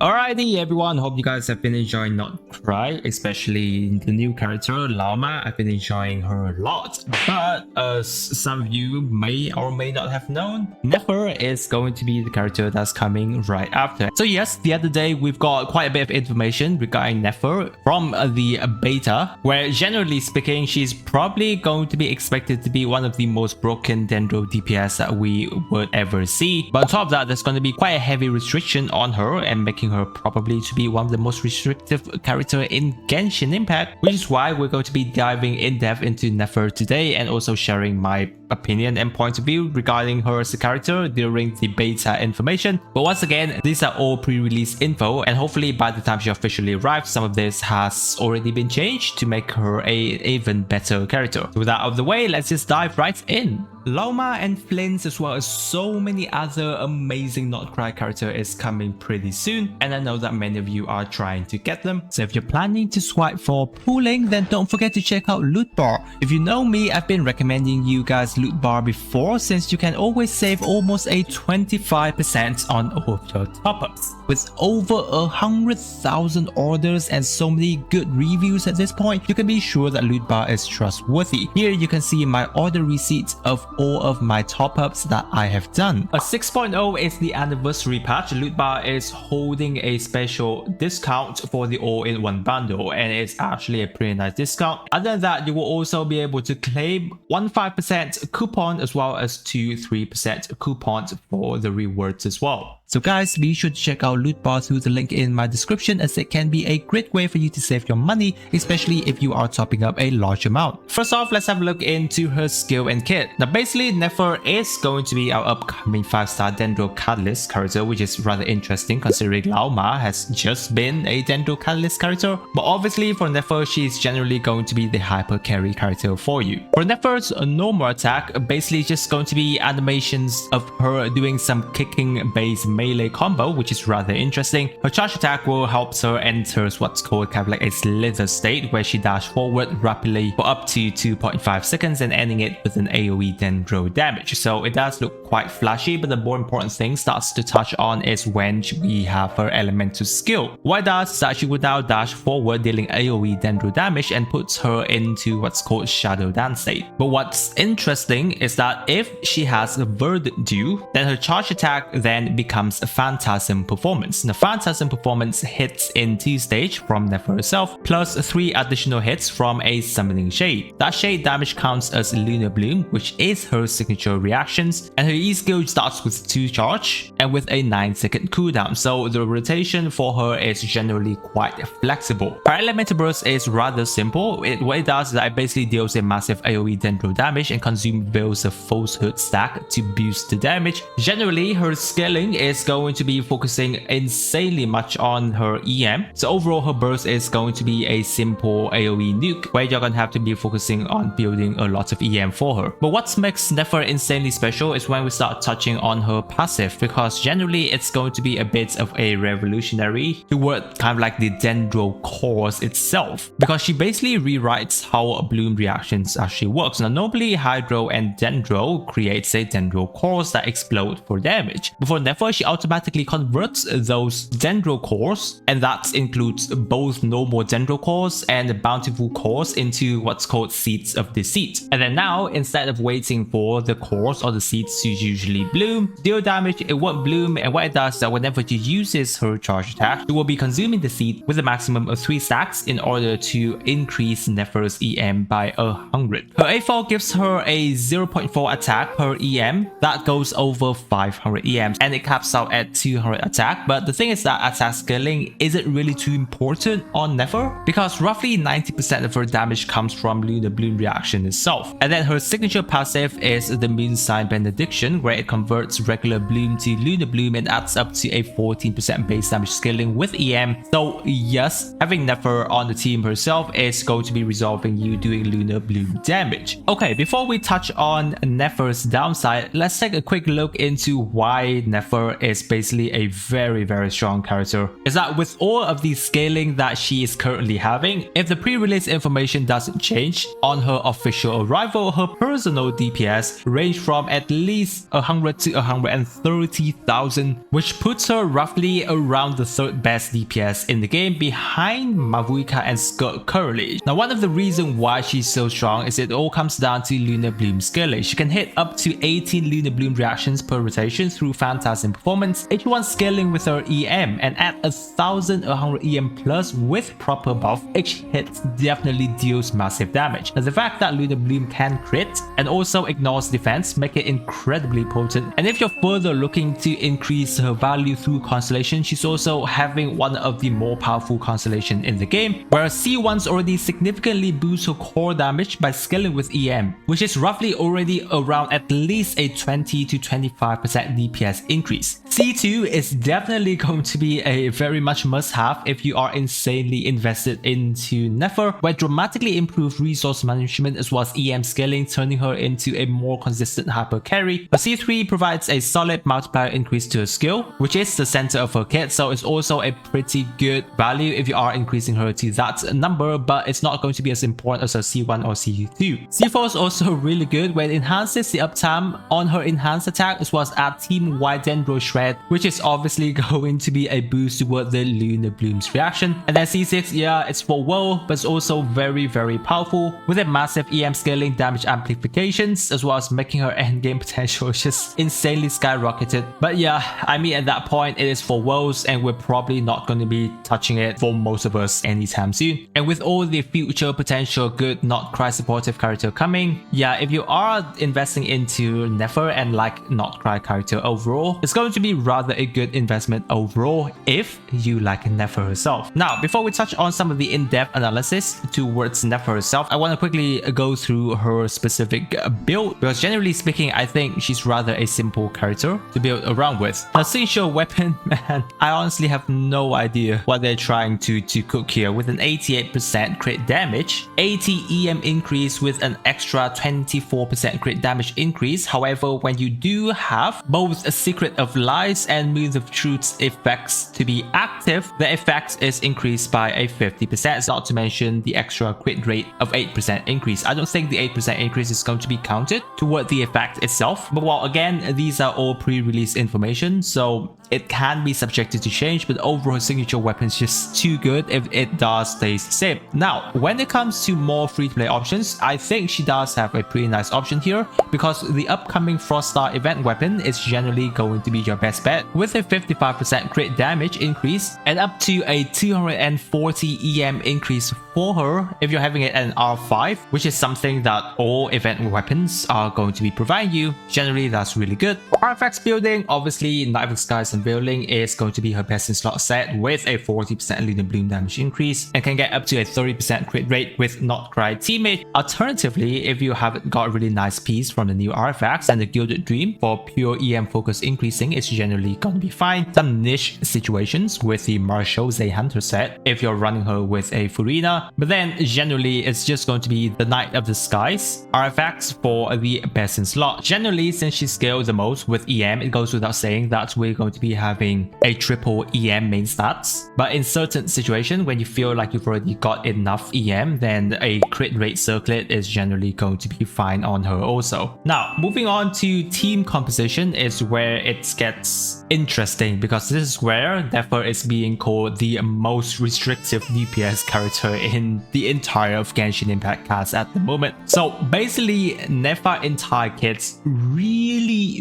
Alrighty everyone, hope you guys have been enjoying Not Cry, especially the new character Llama. I've been enjoying her a lot, but as some of you may or may not have known, Nefer is going to be the character that's coming right after. So yes, the other day we've got quite a bit of information regarding Nefer from the beta, where generally speaking she's probably going to be expected to be one of the most broken Dendro DPS that we would ever see. But on top of that, there's going to be quite a heavy restriction on her and making her probably to be one of the most restrictive character in Genshin Impact, which is why we're going to be diving in depth into Nefer today and also sharing my opinion and point of view regarding her as a character during the beta information. But once again, these are all pre-release info, and hopefully by the time she officially arrives, some of this has already been changed to make her a even better character. So with that out of the way, let's just dive right in. Llama and Flint, as well as so many other amazing Not Cry character, is coming pretty soon, and I know that many of you are trying to get them. So if you're planning to swipe for pooling, then don't forget to check out Loot Bar. If you know me, I've been recommending you guys Loot Bar before, since you can always save almost a 25% on all of your top-ups. With over 100,000 orders and so many good reviews at this point, you can be sure that Loot Bar is trustworthy. Here you can see my order receipts of all of my top-ups that I have done. A 6.0 is the anniversary patch. Loot Bar is holding a special discount for the all-in-one bundle, and it's actually a pretty nice discount. Other than that, you will also be able to claim 1.5% coupon as well as 3% coupons for the rewards as well. So guys, be sure to check out Loot Bar through the link in my description, as it can be a great way for you to save your money, especially if you are topping up a large amount. First off, let's have a look into her skill and kit. Now basically, Nefer is going to be our upcoming 5-star Dendro Catalyst character, which is rather interesting considering Llama has just been a Dendro Catalyst character. But obviously for Nefer, she is generally going to be the hyper carry character for you. For Nefer's normal attack, basically just going to be animations of her doing some kicking based melee combo, which is rather interesting. Her charge attack will help her enter what's called kind of like a slither state, where she dash forward rapidly for up to 2.5 seconds and ending it with an AoE Dendro damage. So it does look quite flashy, but the more important thing starts to touch on is when we have her elemental skill. What it does is that she would now dash forward, dealing AoE Dendro damage, and puts her into what's called Shadow Dance state. But what's interesting is that if she has Verdure, then her charge attack then becomes a Phantasm Performance. The Phantasm Performance hits in 2 stages from Nefer herself, plus 3 additional hits from a Summoning Shade. That shade damage counts as Lunar Bloom, which is her signature reactions, and her E skill starts with 2 charge and with a 9-second cooldown, so the rotation for her is generally quite flexible. Her Elemental Burst is rather simple. What it does is that it basically deals a massive AoE Dendro damage and consumes a Falsehood stack to boost the damage. Generally, her scaling is going to be focusing insanely much on her EM. So overall, her burst is going to be a simple AoE nuke, where you're going to have to be focusing on building a lot of EM for her. But what makes Nefer insanely special is when we start touching on her passive, because generally it's going to be a bit of a revolutionary toward kind of like the Dendro cores itself, because she basically rewrites how bloom reactions actually works. Now normally Hydro and Dendro creates a Dendro cores that explode for damage. Before Nefer, she automatically converts those Dendro cores, and that includes both normal Dendro cores and bountiful cores, into what's called Seeds of Deceit. And then now, instead of waiting for the cores or the seeds to usually bloom, deal damage, it won't bloom, and what it does is that whenever she uses her charge attack, she will be consuming the seed with a maximum of 3 stacks in order to increase Nefer's EM by 100. Her A4 gives her a 0.4 attack per EM that goes over 500 EMs, and it caps out at 200 attack. But the thing is that attack scaling isn't really too important on Nefer, because roughly 90% of her damage comes from Lunar Bloom reaction itself. And then her signature passive is the Moon Sign Benediction, where it converts regular bloom to Lunar Bloom and adds up to a 14% base damage scaling with EM. So yes, having Nefer on the team herself is going to be resolving you doing Lunar Bloom damage. Okay, before we touch on Nefer's downside, let's take a quick look into why Nefer is basically a very strong character is that with all of the scaling that she is currently having, if the pre-release information doesn't change, on her official arrival, her personal DPS range from at least 100 to 130,000, which puts her roughly around the third best DPS in the game behind Mavuika and Skirk currently. Now, one of the reasons why she's so strong is it all comes down to Lunar Bloom scaling. She can hit up to 18 Lunar Bloom reactions per rotation through Phantasm performance, 81 scaling with her EM, and at 1100 EM plus with proper buff, each hit definitely deals massive damage. Now, the fact that Lunar Bloom can crit and also ignores defense make it incredibly potent. And if you're further looking to increase her value through Constellation, she's also having one of the more powerful Constellation in the game, where C1s already significantly boost her core damage by scaling with EM, which is roughly already around at least a 20 to 25% DPS increase. C2 is definitely going to be a very much must-have if you are insanely invested into Nefer, where dramatically improved resource management as well as EM scaling, turning her into a more consistent hyper carry. But C3 provides a solid multiplier increase to her skill, which is the center of her kit, so it's also a pretty good value if you are increasing her to that number, but it's not going to be as important as a C1 or C2. C4 is also really good when it enhances the uptime on her enhanced attack as well as add team-wide Dendro Shred, which is obviously going to be a boost toward the Lunar Bloom's reaction. And then C6, yeah, it's for WoW, but it's also very powerful with a massive EM scaling, damage amplifications, as well as making her endgame potential just insanely skyrocketed. But yeah, I mean, at that point it is for WoWs and we're probably not going to be touching it for most of us anytime soon. And with all the future potential good not cry supportive character coming, yeah, if you are investing into Nefer and like not cry character overall, it's going to be rather a good investment overall if you like Nefer herself. Now, before we touch on some of the in-depth analysis towards Nefer herself, I want to quickly go through her specific build, because generally speaking, I think she's rather a simple character to build around with. Now, signature weapon, man, I honestly have no idea what they're trying to cook here. With an 88% crit damage, 80 EM increase with an extra 24% crit damage increase. However, when you do have both a Secret of Lies and Moons of Truth's effects to be active, the effect is increased by a 50%, not to mention the extra crit rate of 8% increase. I don't think the 8% increase is going to be counted toward the effect itself, but well, again, these are all pre-release information, so it can be subjected to change, but overall signature weapon is just too good if it does stay the same. Now, when it comes to more free-to-play options, I think she does have a pretty nice option here, because the upcoming Froststar event weapon is generally going to be your best bet, with a 55% crit damage increase and up to a 240 EM increase for her if you're having it at an R5, which is something that all event weapons are going to be providing you. Generally, that's really good. For artifacts building, obviously Nefer Skills and Building is going to be her best in slot set with a 40% Lunar Bloom damage increase and can get up to a 30% crit rate with Not Cry teammate. Alternatively, if you haven't got a really nice piece from the new artifacts and the Gilded Dream for pure EM focus increasing, it's generally going to be fine. Some niche situations with the Marshall Zay Hunter set if you're running her with a Furina, but then generally it's just going to be the Night of the Skies artifacts for the best in slot. Generally, since she scaled the most with EM, it goes without saying that we're going to be having a triple EM main stats, but in certain situations when you feel like you've already got enough EM, then a crit rate circlet is generally going to be fine on her also. Now, moving on to team composition is where it gets interesting, because this is where Nefer is being called the most restrictive DPS character in the entire of Genshin Impact cast at the moment. So basically, Nefer entire kits really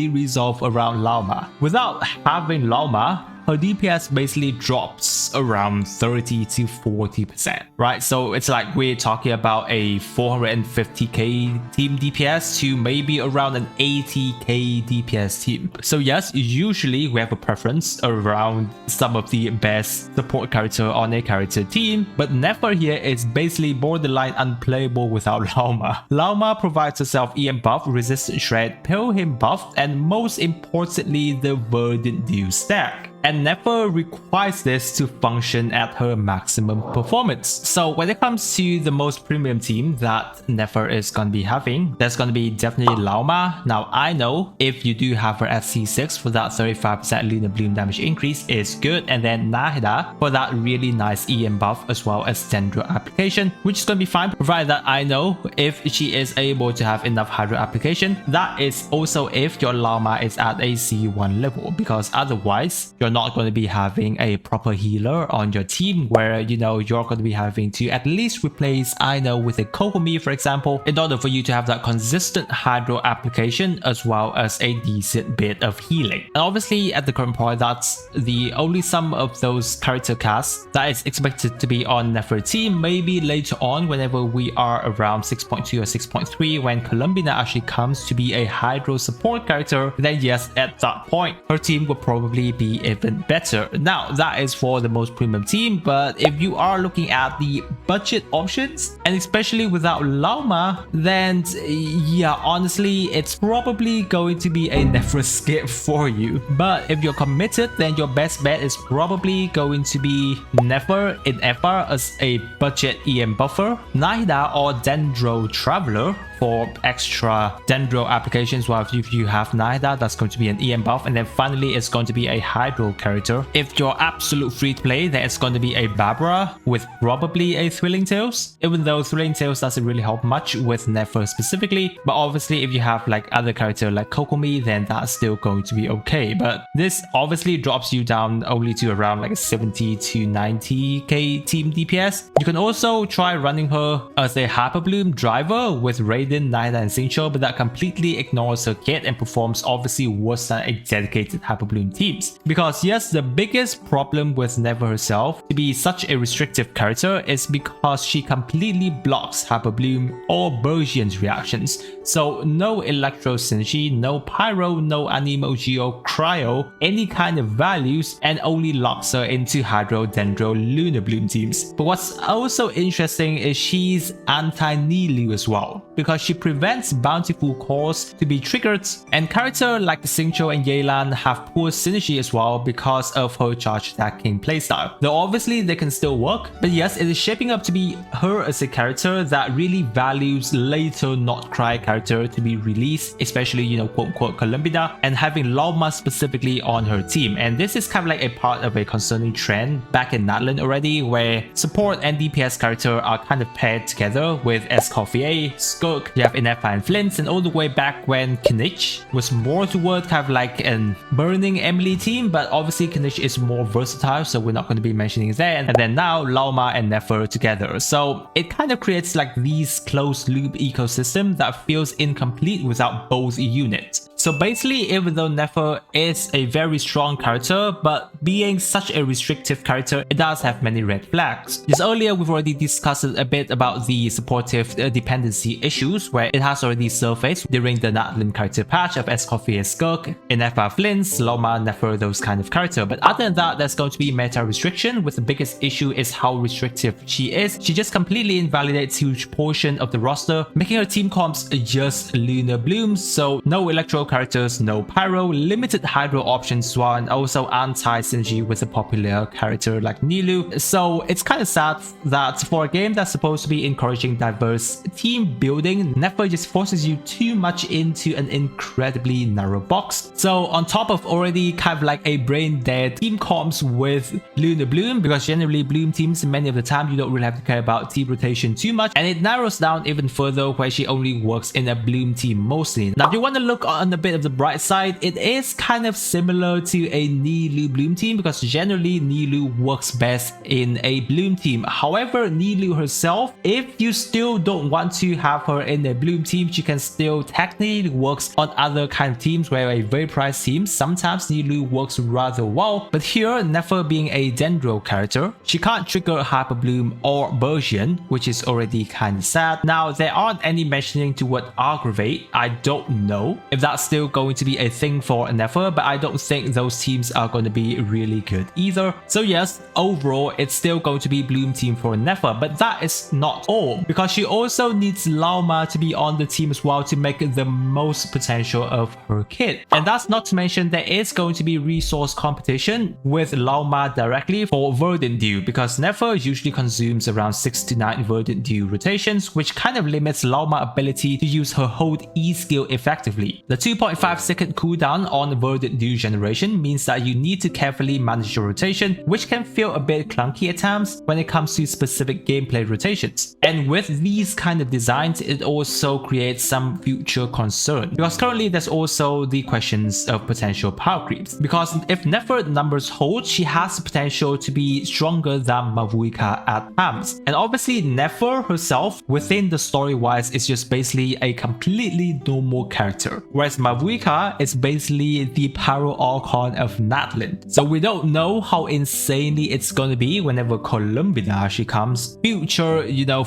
resolve around Lauma. Without having Lauma, her DPS basically drops around 30 to 40%, right? So it's like we're talking about a 450k team DPS to maybe around an 80k DPS team. So yes, usually we have a preference around some of the best support character on a character team, but Nefer here is basically borderline unplayable without Lauma. Lauma provides herself EM buff, resistant shred, Pilgrim buff, and most importantly, the Verdant Dew stack. and Nefer requires this to function at her maximum performance. So when it comes to the most premium team that Nefer is going to be having, there's going to be definitely Laoma. Now I know if you do have her at C6 for that 35% Lunar Bloom damage increase is good, and then Nahida for that really nice EM buff as well as Dendro application, which is going to be fine provided that I know if she is able to have enough Hydro application. That is also if your Laoma is at a C1 level, because otherwise you're not going to be having a proper healer on your team where you know you're going to be having to at least replace Aino with a Kokomi, for example, in order for you to have that consistent Hydro application as well as a decent bit of healing. And obviously at the current point, that's the only some of those character casts that is expected to be on Nefer team. Maybe later on whenever we are around 6.2 or 6.3 when Columbina actually comes to be a Hydro support character, then yes, at that point her team will probably be even better. Now that is for the most premium team, but if you are looking at the budget options and especially without Laoma, then yeah, honestly it's probably going to be a Nefer skip for you. But if you're committed, then your best bet is probably going to be Nefer in FR as a budget EM buffer, Nahida or Dendro Traveler for extra Dendro applications. Well, if you have Nahida, that's going to be an EM buff, and then finally it's going to be a Hydro character. If you're absolute free to play, then it's going to be a Barbara with probably a Thrilling Tales, even though Thrilling Tales doesn't really help much with Nefer specifically. But obviously if you have like other character like Kokomi, then that's still going to be okay. But this obviously drops you down only to around like a 70 to 90k team DPS. You can also try running her as a Hyper Bloom driver with Raiden, Nahida and Xingqiu, but that completely ignores her kit and performs obviously worse than a dedicated Hyper Bloom teams. Because yes, the biggest problem with Nefer herself to be such a restrictive character is because she completely blocks Hyper Bloom or Bergian's reactions. So no Electro Synergy, no Pyro, no Anemo Geo, Cryo, any kind of values, and only locks her into Hydro, Dendro, Lunar Bloom teams. But what's also interesting is she's anti-Nilu as well, because she prevents bountiful cores to be triggered, and characters like Xingqiu and Yelan have poor synergy as well because of her charge attacking playstyle. Though obviously they can still work, but yes, it is shaping up to be her as a character that really values later not cry character to be released, especially, you know, quote unquote Columbina, and having Laoma specifically on her team. And this is kind of like a part of a concerning trend back in Natlan already, where support and DPS character are kind of paired together with Escoffier, Skirk, you have Inefa and Flint, and all the way back when Kinich was more toward kind of like an burning Emily team, but obviously Kinich is more versatile, so we're not going to be mentioning it there. And then now Laoma and Nefer together, so it kind of creates like these closed loop ecosystem that feels incomplete without both units. So basically, even though Nefer is a very strong character, but being such a restrictive character, it does have many red flags. Just earlier, we've already discussed a bit about the supportive dependency issues, where it has already surfaced during the Natlan character patch of Escoffier, Skirk, Inefa, Flint, Laoma, Nefer, those kind of character. But other than that, there's going to be meta restriction, with the biggest issue is how restrictive she is. She just completely invalidates huge portion of the roster, making her team comps just Lunar Blooms, so no Electro characters, no Pyro, limited Hydro options as well, and also anti-synergy with a popular character like Nilu. So it's kind of sad that for a game that's supposed to be encouraging diverse team building, Nefer just forces you too much into an incredibly narrow box. So on top of already kind of like a brain dead team comps with Lunar Bloom, because generally Bloom teams many of the time you don't really have to care about team rotation too much, and it narrows down even further where she only works in a Bloom team mostly. Now if you want to look on the bit of the bright side, it is kind of similar to a Nilu Bloom team, because generally Nilu works best in a Bloom team. However, Nilu herself, if you still don't want to have her in a Bloom team, she can still technically works on other kind of teams, where a very priced team, sometimes Nilu works rather well. But here, Nefer being a Dendro character, she can't trigger Hyper Bloom or Bergian, which is already kind of sad. Now, there aren't any mentioning to what aggravate, I don't know if that's still going to be a thing for Nefer, but I don't think those teams are going to be really good either. So yes, overall, it's still going to be Bloom team for Nefer, but that is not all, because she also needs Lauma to be on the team as well to make the most potential of her kit. And that's not to mention there is going to be resource competition with Lauma directly for Verdant Dew, because Nefer usually consumes around 6 to 9 Verdant Dew rotations, which kind of limits Lauma ability to use her Hold E skill effectively. The 2.5 second cooldown on Verdant Dew generation means that you need to carefully manage your rotation, which can feel a bit clunky at times when it comes to specific gameplay rotations. And with these kind of designs, it also creates some future concern, because currently there's also the questions of potential power creeps, because if Nefer numbers hold, she has the potential to be stronger than Mavuika at times. And obviously Nefer herself within the story wise is just basically a completely normal character, whereas Mavuika is basically the Pyro Archon of Natlan. So we don't know how insanely it's gonna be whenever Columbina she comes, future,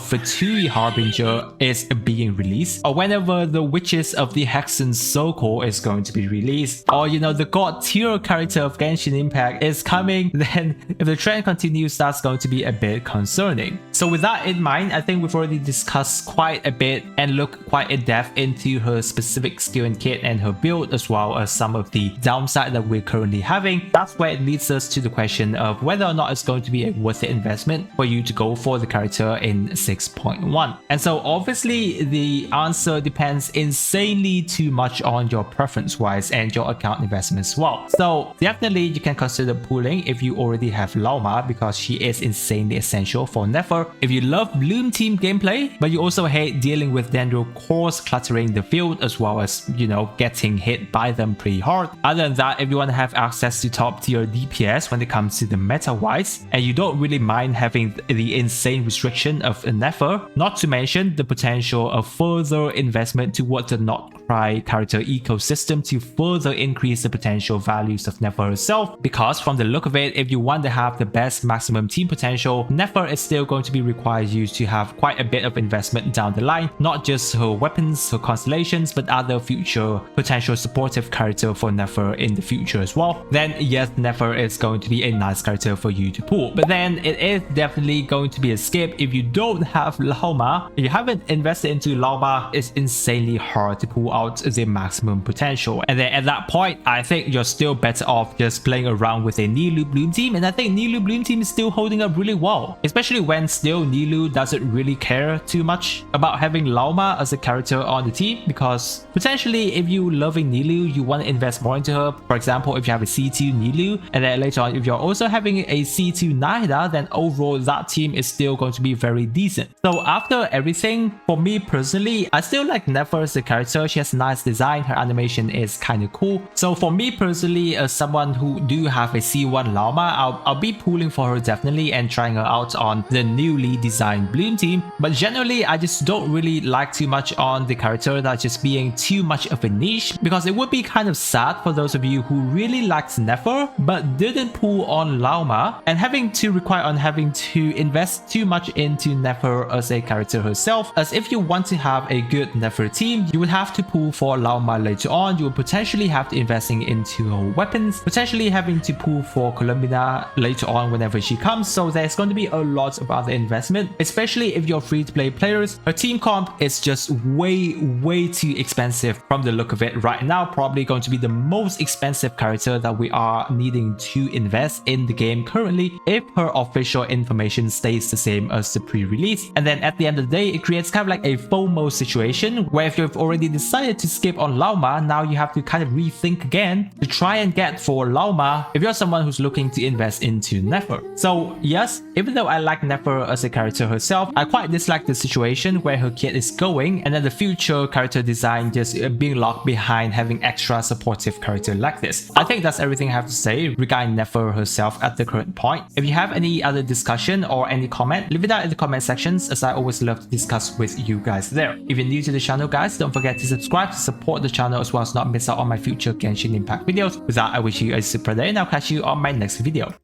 Fatui Harbinger is being released, or whenever the Witches of the Hexen Circle is going to be released, or the god tier character of Genshin Impact is coming, then if the trend continues, that's going to be a bit concerning. So with that in mind, I think we've already discussed quite a bit and looked quite in depth into her specific skill and kit and her build, as well as some of the downside that we're currently having. That's where it leads us to the question of whether or not it's going to be a worth it investment for you to go for the character in 6.1. And so obviously the answer depends insanely too much on your preference wise and your account investment as well. So definitely you can consider pooling if you already have Lauma, because she is insanely essential for Nefer. If you love Bloom team gameplay, but you also hate dealing with Dendro cores cluttering the field, as well as, getting hit by them pretty hard. Other than that, if you want to have access to top tier DPS when it comes to the meta wise, and you don't really mind having the insane restriction of Nefer, not to mention the potential of further investment towards the Not Cry character ecosystem to further increase the potential values of Nefer herself, because from the look of it, if you want to have the best maximum team potential, Nefer is still going to be required you to have quite a bit of investment down the line, not just her weapons, her constellations, but other future potential supportive character for Nefer in the future as well. Then yes, Nefer is going to be a nice character for you to pull, but then it is definitely going to be a skip if you don't have Lauma. If you haven't invested into Lauma, it's insanely hard to pull out the maximum potential. And then at that point, I think you're still better off just playing around with a Nilou Bloom team, and I think Nilou Bloom team is still holding up really well, especially when still Nilou doesn't really care too much about having Lauma as a character on the team, because potentially if you loving Nilou, you want to invest more into her. For example, if you have a C2 Nilou, and then later on if you're also having a C2 Nahida, then overall that team is still going to be very decent. So after everything, for me personally, I still like Nefer as a character. She has a nice design, her animation is kind of cool. So for me personally, as someone who do have a C1 Lauma, I'll be pulling for her definitely and trying her out on the newly designed Bloom team. But generally, I just don't really like too much on the character that's just being too much of a niche, because it would be kind of sad for those of you who really liked Nefer but didn't pull on Lauma, and having to invest too much into Nefer as a character herself, as if you want to have a good Nefer team, you would have to pull for Lauma later on. You would potentially have to investing into her weapons, potentially having to pull for Columbina later on whenever she comes. So there's going to be a lot of other investment, especially if you're free-to-play players. Her team comp is just way too expensive from the look of it right now. Probably going to be the most expensive character that we are needing to invest in the game currently, if her official information stays the same as the pre-release. And then at the end of the day, it creates kind of like a FOMO situation, where if you've already decided to skip on Lauma, now you have to kind of rethink again to try and get for Lauma if you're someone who's looking to invest into Nefer. So yes, even though I like Nefer as a character herself, I quite dislike the situation where her kit is going, and then the future character design just being locked behind having extra supportive character like this. I think that's everything I have to say regarding Nefer herself at the current point. If you have any other discussion or any comment, leave it down in the comment sections, as I always love to discuss with you guys there. If you're new to the channel guys, don't forget to subscribe to support the channel, as well as not miss out on my future Genshin Impact videos. With that, I wish you a super day, and I'll catch you on my next video.